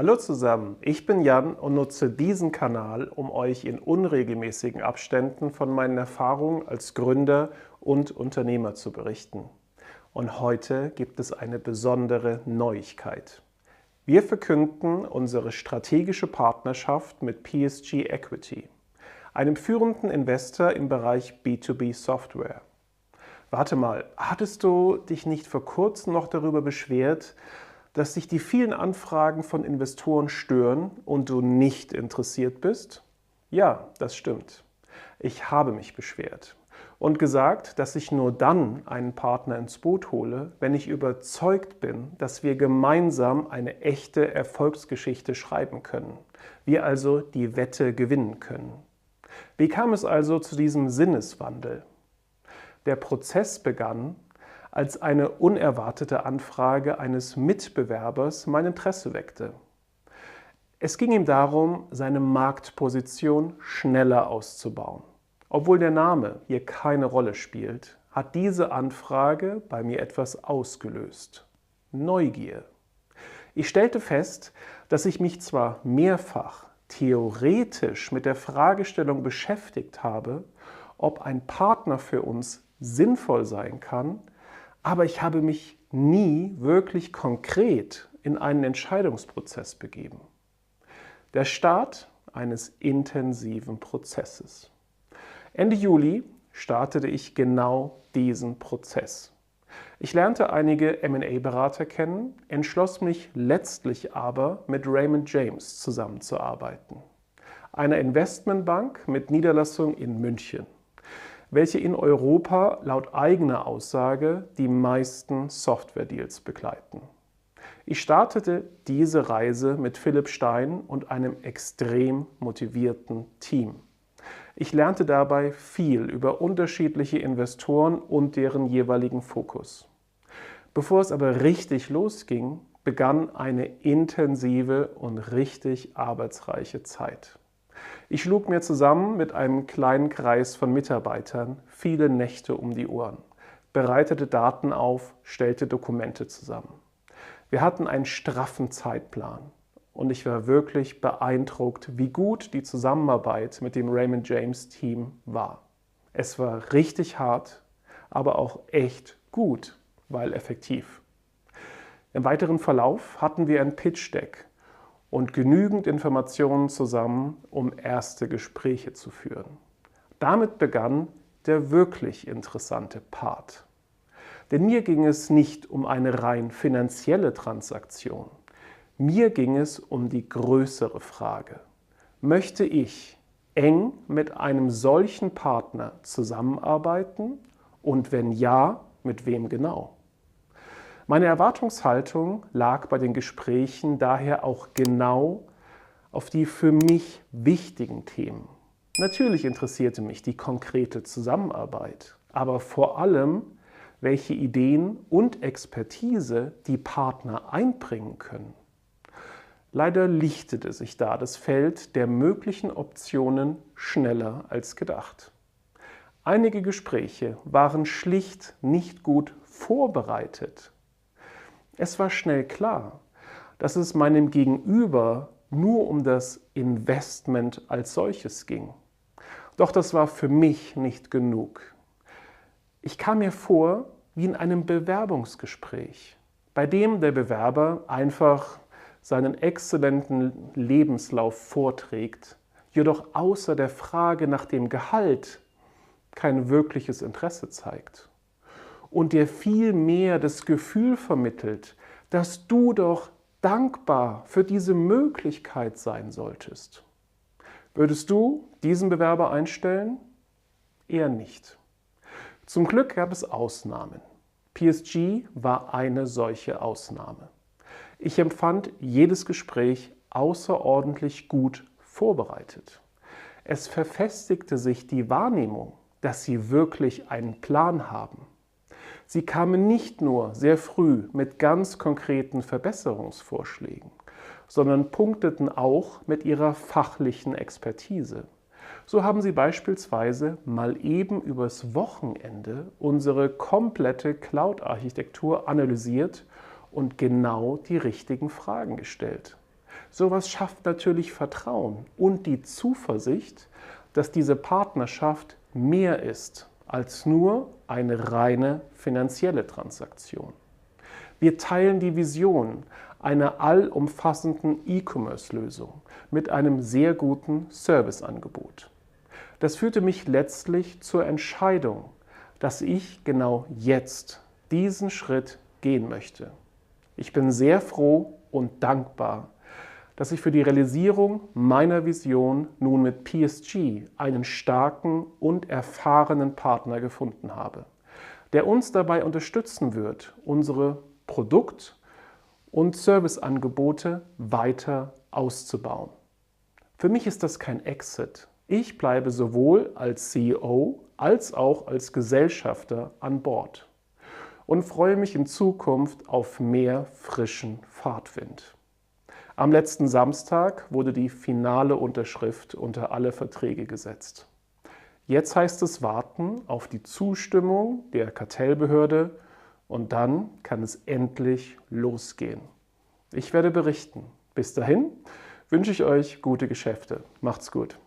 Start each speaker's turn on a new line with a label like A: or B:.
A: Hallo zusammen, ich bin Jan und nutze diesen Kanal, um euch in unregelmäßigen Abständen von meinen Erfahrungen als Gründer und Unternehmer zu berichten. Und heute gibt es eine besondere Neuigkeit. Wir verkünden unsere strategische Partnerschaft mit PSG Equity, einem führenden Investor im Bereich B2B Software. Warte mal, hattest du dich nicht vor kurzem noch darüber beschwert, dass dich die vielen Anfragen von Investoren stören und du nicht interessiert bist? Ja, das stimmt. Ich habe mich beschwert und gesagt, dass ich nur dann einen Partner ins Boot hole, wenn ich überzeugt bin, dass wir gemeinsam eine echte Erfolgsgeschichte schreiben können. Wir also die Wette gewinnen können. Wie kam es also zu diesem Sinneswandel? Der Prozess begann, als eine unerwartete Anfrage eines Mitbewerbers mein Interesse weckte. Es ging ihm darum, seine Marktposition schneller auszubauen. Obwohl der Name hier keine Rolle spielt, hat diese Anfrage bei mir etwas ausgelöst. Neugier. Ich stellte fest, dass ich mich zwar mehrfach theoretisch mit der Fragestellung beschäftigt habe, ob ein Partner für uns sinnvoll sein kann, aber ich habe mich nie wirklich konkret in einen Entscheidungsprozess begeben. Der Start eines intensiven Prozesses. Ende Juli startete ich genau diesen Prozess. Ich lernte einige M&A-Berater kennen, entschloss mich letztlich aber mit Raymond James zusammenzuarbeiten, einer Investmentbank mit Niederlassung in München, welche in Europa laut eigener Aussage die meisten Software-Deals begleiten. Ich startete diese Reise mit Philipp Stein und einem extrem motivierten Team. Ich lernte dabei viel über unterschiedliche Investoren und deren jeweiligen Fokus. Bevor es aber richtig losging, begann eine intensive und richtig arbeitsreiche Zeit. Ich schlug mir zusammen mit einem kleinen Kreis von Mitarbeitern viele Nächte um die Ohren, bereitete Daten auf, stellte Dokumente zusammen. Wir hatten einen straffen Zeitplan und ich war wirklich beeindruckt, wie gut die Zusammenarbeit mit dem Raymond James Team war. Es war richtig hart, aber auch echt gut, weil effektiv. Im weiteren Verlauf hatten wir ein Pitch-Deck und genügend Informationen zusammen, um erste Gespräche zu führen. Damit begann der wirklich interessante Part. Denn mir ging es nicht um eine rein finanzielle Transaktion. Mir ging es um die größere Frage. Möchte ich eng mit einem solchen Partner zusammenarbeiten? Und wenn ja, mit wem genau? Meine Erwartungshaltung lag bei den Gesprächen daher auch genau auf die für mich wichtigen Themen. Natürlich interessierte mich die konkrete Zusammenarbeit, aber vor allem, welche Ideen und Expertise die Partner einbringen können. Leider lichtete sich da das Feld der möglichen Optionen schneller als gedacht. Einige Gespräche waren schlicht nicht gut vorbereitet. Es war schnell klar, dass es meinem Gegenüber nur um das Investment als solches ging. Doch das war für mich nicht genug. Ich kam mir vor wie in einem Bewerbungsgespräch, bei dem der Bewerber einfach seinen exzellenten Lebenslauf vorträgt, jedoch außer der Frage nach dem Gehalt kein wirkliches Interesse zeigt. Und dir viel mehr das Gefühl vermittelt, dass du doch dankbar für diese Möglichkeit sein solltest. Würdest du diesen Bewerber einstellen? Eher nicht. Zum Glück gab es Ausnahmen. PSG war eine solche Ausnahme. Ich empfand jedes Gespräch außerordentlich gut vorbereitet. Es verfestigte sich die Wahrnehmung, dass sie wirklich einen Plan haben. Sie kamen nicht nur sehr früh mit ganz konkreten Verbesserungsvorschlägen, sondern punkteten auch mit ihrer fachlichen Expertise. So haben sie beispielsweise mal eben übers Wochenende unsere komplette Cloud-Architektur analysiert und genau die richtigen Fragen gestellt. Sowas schafft natürlich Vertrauen und die Zuversicht, dass diese Partnerschaft mehr ist als nur eine reine finanzielle Transaktion. Wir teilen die Vision einer allumfassenden E-Commerce-Lösung mit einem sehr guten Serviceangebot. Das führte mich letztlich zur Entscheidung, dass ich genau jetzt diesen Schritt gehen möchte. Ich bin sehr froh und dankbar, dass ich für die Realisierung meiner Vision nun mit PSG einen starken und erfahrenen Partner gefunden habe, der uns dabei unterstützen wird, unsere Produkt- und Serviceangebote weiter auszubauen. Für mich ist das kein Exit. Ich bleibe sowohl als CEO als auch als Gesellschafter an Bord und freue mich in Zukunft auf mehr frischen Fahrtwind. Am letzten Samstag wurde die finale Unterschrift unter alle Verträge gesetzt. Jetzt heißt es warten auf die Zustimmung der Kartellbehörde und dann kann es endlich losgehen. Ich werde berichten. Bis dahin wünsche ich euch gute Geschäfte. Macht's gut.